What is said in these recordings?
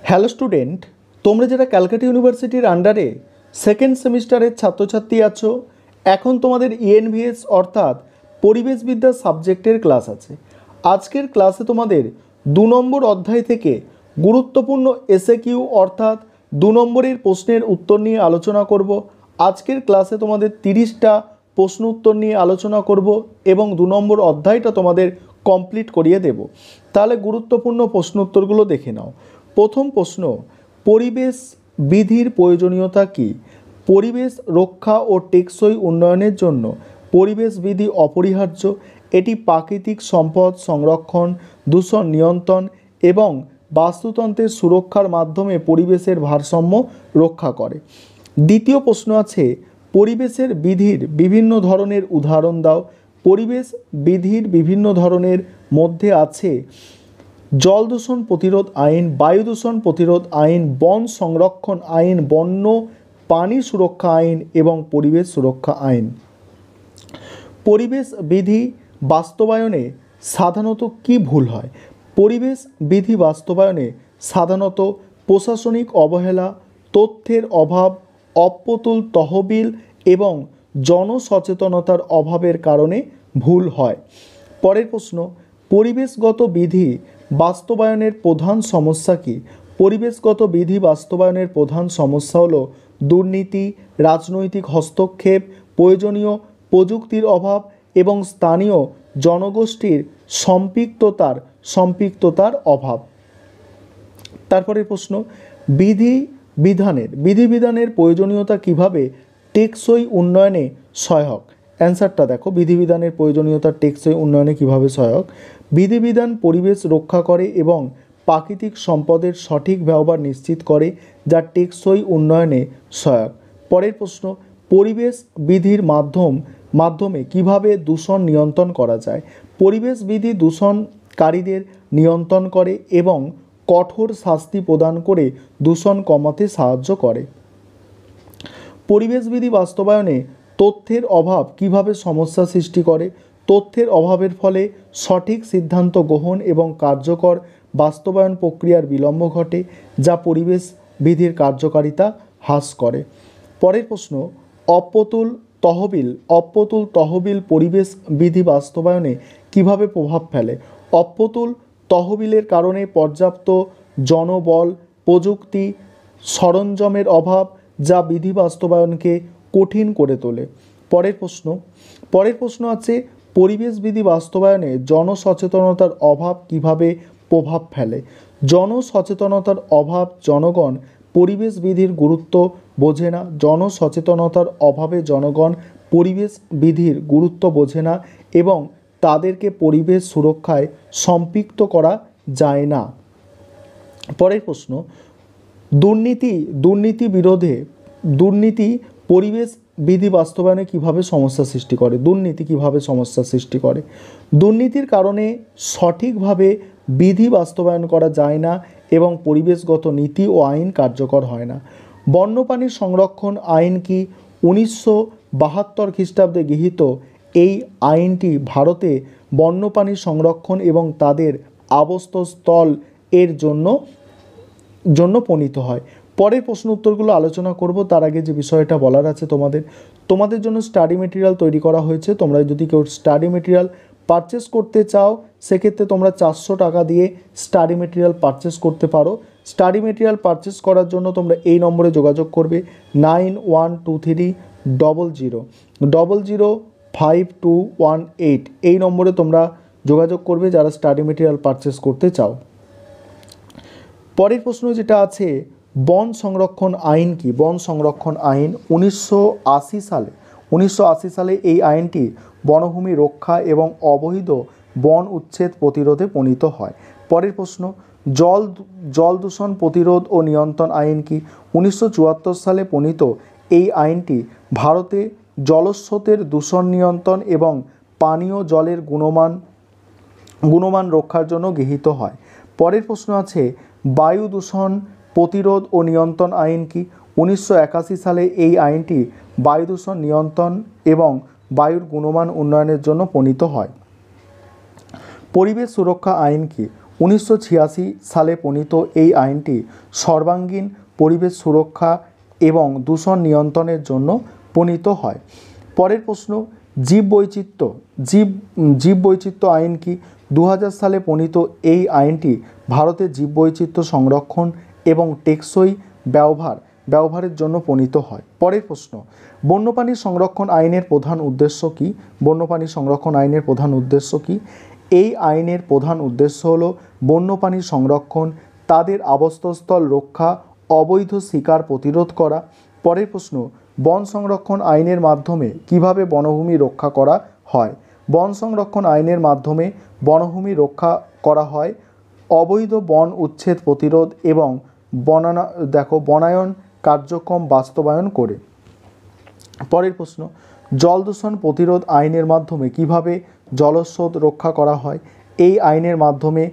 Hello student, তোমরা যারা ক্যালকাটা ইউনিভার্সিটির আন্ডারে সেকেন্ড সেমিস্টারের ছাত্রছাত্রী আছো, এখন তোমাদের ইএনভিএস অর্থাৎ পরিবেশবিদ্যা সাবজেক্টের ক্লাস আছে। আজকের ক্লাসে তোমাদের 2 নম্বর অধ্যায় থেকে গুরুত্বপূর্ণ এসএকিউ অর্থাৎ 2 নম্বরের প্রশ্নের উত্তর নিয়ে আলোচনা করব। আজকের ক্লাসে তোমাদের 30টা প্রশ্ন উত্তর নিয়ে আলোচনা করব এবং 2 নম্বর অধ্যায়টা তোমাদের কমপ্লিট করিয়ে দেব। তাহলে গুরুত্বপূর্ণ প্রশ্ন উত্তরগুলো দেখে নাও। প্রথম প্রশ্ন, পরিবেশ বিধির প্রয়োজনীয়তা কী? পরিবেশ রক্ষা ও টেকসই উন্নয়নের জন্য পরিবেশ বিধি অপরিহার্য। এটি প্রাকৃতিক সম্পদ সংরক্ষণ, দূষণ নিয়ন্ত্রণ এবং বাস্তুতন্ত্রের সুরক্ষার মাধ্যমে পরিবেশের ভারসাম্য রক্ষা করে। দ্বিতীয় প্রশ্ন আছে, পরিবেশের বিধির বিভিন্ন ধরনের উদাহরণ দাও। পরিবেশ বিধির বিভিন্ন ধরনের মধ্যে আছে জল দূষণ প্রতিরোধ আইন, বায়ু দূষণ প্রতিরোধ আইন, বন সংরক্ষণ আইন, বন্য পানি সুরক্ষা আইন এবং পরিবেশ সুরক্ষা আইন। পরিবেশ বিধি বাস্তবায়নে সাধারণত কী ভুল হয়? পরিবেশ বিধি বাস্তবায়নে সাধারণত প্রশাসনিক অবহেলা, তথ্যের অভাব, অপ্রতুল তহবিল এবং জনসচেতনতার অভাবের কারণে ভুল হয়। পরের প্রশ্ন, পরিবেশগত বিধি বাস্তবায়নের প্রধান সমস্যা কী? পরিবেশগত বিধি বাস্তবায়নের প্রধান সমস্যা হলো দুর্নীতি, রাজনৈতিক হস্তক্ষেপ, প্রয়োজনীয় প্রযুক্তির অভাব এবং স্থানীয় জনগোষ্ঠীর সম্পৃক্ততার অভাব। তারপরে প্রশ্ন, বিধিবিধানের প্রয়োজনীয়তা কিভাবে টেকসই উন্নয়নে সহায়ক? অ্যান্সারটা দেখো, বিধিবিধানের প্রয়োজনীয়তা টেকসই উন্নয়নে কিভাবে সহায়ক? বিধিবিধান পরিবেশ রক্ষা করে এবং প্রাকৃতিক সম্পদের সঠিক ব্যবহার নিশ্চিত করে, যা টেকসই উন্নয়নে সহায়ক। পরের প্রশ্ন, পরিবেশ বিধির মাধ্যমে কিভাবে দূষণ নিয়ন্ত্রণ করা যায়? পরিবেশ বিধি দূষণকারীদের নিয়ন্ত্রণ করে এবং কঠোর শাস্তি প্রদান করে দূষণ কমাতে সাহায্য করে। পরিবেশ বিধি বাস্তবায়নে তথ্যের অভাব কিভাবে সমস্যা সৃষ্টি করে? তথ্যের অভাবের ফলে সঠিক সিদ্ধান্ত গ্রহণ এবং কার্যকর বাস্তবায়ন প্রক্রিয়ার বিলম্ব ঘটে, যা পরিবেশ বিধির কার্যকারিতা হ্রাস করে। পরের প্রশ্ন, অপ্রতুল তহবিল পরিবেশ বিধি বাস্তবায়নে কিভাবে প্রভাব ফেলে? অপ্রতুল তহবিলের কারণে পর্যাপ্ত জনবল, প্রযুক্তি, সরঞ্জামের অভাব, যা বিধি বাস্তবায়নকে কঠিন করে তোলে। পরের প্রশ্ন আছে, পরিবেশ বিধি বাস্তবায়নে জনসচেতনতার অভাব কিভাবে প্রভাব ফেলে? জনসচেতনতার অভাব, জনগণ পরিবেশ বিধির গুরুত্ব বোঝে না। জনসচেতনতার অভাবে জনগণ পরিবেশ বিধির গুরুত্ব বোঝে না এবং তাদেরকে পরিবেশ সুরক্ষায় সম্পৃক্ত করা যায় না। পরের প্রশ্ন, দুর্নীতি পরিবেশ বিধি বাস্তবায়নে কিভাবে সমস্যা সৃষ্টি করে? দুর্নীতির কারণে সঠিকভাবে বিধি বাস্তবায়ন করা যায় না এবং পরিবেশগত নীতি ও আইন কার্যকর হয় না। বন্যপ্রাণী সংরক্ষণ আইন কি 1972 খ্রিস্টাব্দে গৃহীত। এই আইনটি ভারতে বন্যপ্রাণী সংরক্ষণ এবং তাদের আবাসস্থল এর জন্য প্রণীত হয়। পরের প্রশ্ন উত্তরগুলো আলোচনা করব, তার আগে যে বিষয়টা বলার আছে তোমাদের জন্য স্টাডি মেটেরিয়াল তৈরি করা হয়েছে। তোমরা যদি কেউ স্টাডি মেটেরিয়াল পারচেস করতে চাও, সেক্ষেত্রে তোমরা 400 টাকা দিয়ে স্টাডি মেটেরিয়াল পারচেস করতে পারো। স্টাডি মেটেরিয়াল পারচেস করার জন্য তোমরা এই নম্বরে যোগাযোগ করবে 912300005218। এই নম্বরে তোমরা যোগাযোগ করবে যারা স্টাডি মেটেরিয়াল পারচেস করতে চাও। পরের প্রশ্ন যেটা আছে, বন সংরক্ষণ আইন কি? বন সংরক্ষণ আইন 1980 সালে এই আইনটি বনভূমি রক্ষা এবং অবৈধ বন উচ্ছেদ প্রতিরোধে প্রণীত হয়। পরের প্রশ্ন, জল দূষণ প্রতিরোধ ও নিয়ন্ত্রণ আইন কি? 1974 সালে প্রণীত এই আইনটি ভারতে জলস্রোতের দূষণ নিয়ন্ত্রণ এবং পানীয় জলের গুণমান রক্ষার জন্য গৃহীত হয়। পরের প্রশ্ন আছে, বায়ু দূষণ প্রতিরোধ ও নিয়ন্ত্রণ আইন কি? 1981 সালে এই আইনটি বায়ু দূষণ নিয়ন্ত্রণ এবং বায়ুর গুণমান উন্নয়নের জন্য প্রণীত হয়। পরিবেশ সুরক্ষা আইন কি? 1986 সালে প্রণীত এই আইনটি সর্বাঙ্গীন পরিবেশ সুরক্ষা এবং দূষণ নিয়ন্ত্রণের জন্য প্রণীত হয়। পরের প্রশ্ন, জীববৈচিত্র্য আইন কি? 2000 সালে প্রণীত এই আইনটি ভারতের জীববৈচিত্র্য সংরক্ষণ এবং টেকসই ব্যবহারের জন্য প্রণীত হয়। পরের প্রশ্ন, বন্যপ্রাণী সংরক্ষণ আইনের প্রধান উদ্দেশ্য কি? বন্যপ্রাণী সংরক্ষণ আইনের প্রধান উদ্দেশ্য কি? এই আইনের প্রধান উদ্দেশ্য হলো বন্যপ্রাণী সংরক্ষণ, তাদের আবাসস্থল রক্ষা, অবৈধ শিকার প্রতিরোধ করা। পরের প্রশ্ন, বন সংরক্ষণ আইনের মাধ্যমে কিভাবে বনভূমি রক্ষা করা হয়? বন সংরক্ষণ আইনের মাধ্যমে বনভূমি রক্ষা করা হয় অবৈধ বন উচ্ছেদ প্রতিরোধ এবং বনায়ন কার্যক্রম বাস্তবায়ন করে। পরের প্রশ্ন, জল দূষণ প্রতিরোধ আইনের মাধ্যমে কিভাবে জলস্রোত রক্ষা করা হয়? এই আইনের মাধ্যমে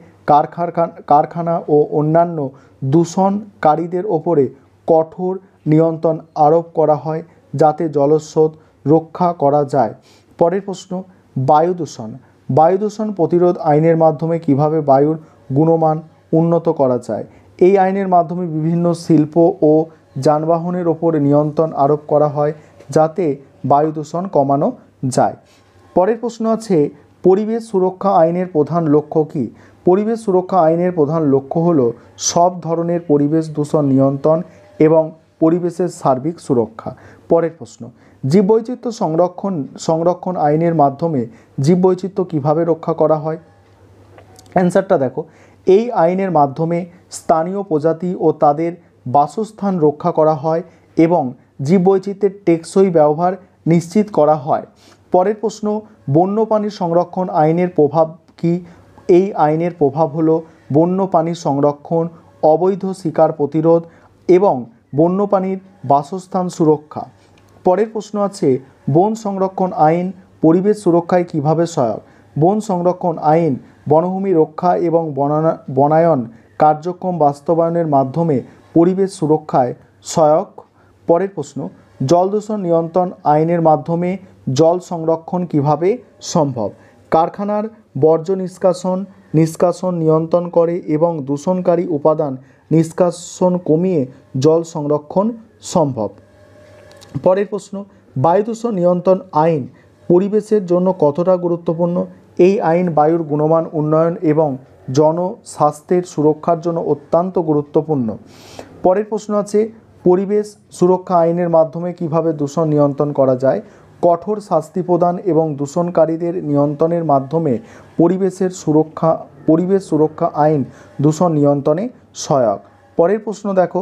কারখানা ও অন্যান্য দূষণকারীদের ওপরে কঠোর নিয়ন্ত্রণ আরোপ করা হয় যাতে জলস্রোত রক্ষা করা যায়। পরের প্রশ্ন, বায়ু দূষণ প্রতিরোধ আইনের মাধ্যমে কিভাবে বায়ুর গুণমান উন্নত করা যায়? এই আইনের মাধ্যমে বিভিন্ন শিল্প ও যানবাহনের ওপর নিয়ন্ত্রণ আরোপ করা হয় যাতে বায়ু দূষণ কমানো যায়। পরের প্রশ্ন আছে, পরিবেশ সুরক্ষা আইনের প্রধান লক্ষ্য কী? পরিবেশ সুরক্ষা আইনের প্রধান লক্ষ্য হলো সব ধরনের পরিবেশ দূষণ নিয়ন্ত্রণ এবং পরিবেশের সার্বিক সুরক্ষা। পরের প্রশ্ন, জীববৈচিত্র্য সংরক্ষণ আইনের মাধ্যমে জীববৈচিত্র্য কীভাবে রক্ষা করা হয়? অ্যান্সারটা দেখো, এই আইনের মাধ্যমে স্থানীয় প্রজাতি ও তাদের বাসস্থান রক্ষা করা হয় এবং জীববৈচিত্র্যের টেকসই ব্যবহার নিশ্চিত করা হয়। পরের প্রশ্ন, বন্যপ্রাণী সংরক্ষণ আইনের প্রভাব কী? এই আইনের প্রভাব হলো বন্যপ্রাণী সংরক্ষণ, অবৈধ শিকার প্রতিরোধ এবং বন্যপ্রাণীর বাসস্থান সুরক্ষা। পরের প্রশ্ন আছে, বন সংরক্ষণ আইন পরিবেশ সুরক্ষায় কিভাবে সহায়ক? বন সংরক্ষণ আইন বনভূমি রক্ষা এবং বনায়ন কার্যক্রম বাস্তবায়নের মাধ্যমে পরিবেশ সুরক্ষায় সহায়ক। পরের প্রশ্ন, জল দূষণ নিয়ন্ত্রণ আইনের মাধ্যমে জল সংরক্ষণ কিভাবে সম্ভব? কারখানার বর্জ্য নিষ্কাশন নিয়ন্ত্রণ করে এবং দূষণকারী উপাদান নিষ্কাশন কমিয়ে জল সংরক্ষণ সম্ভব। পরের প্রশ্ন, বায়ু দূষণ নিয়ন্ত্রণ আইন পরিবেশের জন্য কতটা গুরুত্বপূর্ণ? এই আইন বায়ুর গুণমান উন্নয়ন এবং জনস্বাস্থ্যের সুরক্ষার জন্য অত্যন্ত গুরুত্বপূর্ণ। পরের প্রশ্ন আছে, পরিবেশ সুরক্ষা আইনের মাধ্যমে কিভাবে দূষণ নিয়ন্ত্রণ করা যায়? কঠোর শাস্তি প্রদান এবং দূষণকারীদের নিয়ন্ত্রণের মাধ্যমে পরিবেশ সুরক্ষা আইন দূষণ নিয়ন্ত্রণে সহায়ক। পরের প্রশ্ন দেখো,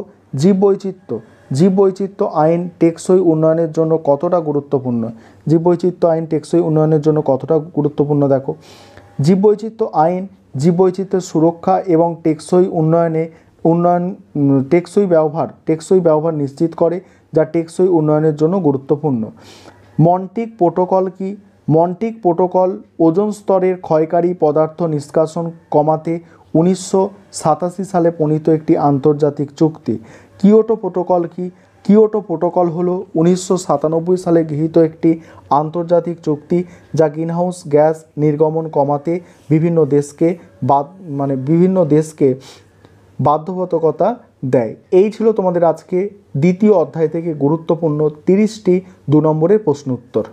জীববৈচিত্র্য আইন টেকসই উন্নয়নের জন্য কতটা গুরুত্বপূর্ণ? জীববৈচিত্র্য আইন টেকসই উন্নয়নের জন্য কতটা গুরুত্বপূর্ণ দেখো, জীববৈচিত্র্য আইন জীববৈচিত্র্যের সুরক্ষা এবং টেকসই ব্যবহার নিশ্চিত করে যা টেকসই উন্নয়নের জন্য গুরুত্বপূর্ণ। মন্ট্রিক প্রোটোকল কি? মন্ট্রিক প্রোটোকল ওজোন স্তরের ক্ষয়কারী পদার্থ নিষ্কাশন কমাতে 1987 সালে প্রণীত একটি আন্তর্জাতিক চুক্তি। কিয়োটো প্রোটোকল কি? কিয়োটো প্রোটোকল হলো 1997 সালে গৃহীত একটি আন্তর্জাতিক চুক্তি যা গ্রিনহাউস গ্যাস নির্গমন কমাতে বিভিন্ন দেশকে বাধ্যবাধকতা দেয়। এই ছিল তোমাদের আজকে দ্বিতীয় অধ্যায় থেকে গুরুত্বপূর্ণ 30টি 2 নম্বরের প্রশ্ন উত্তর।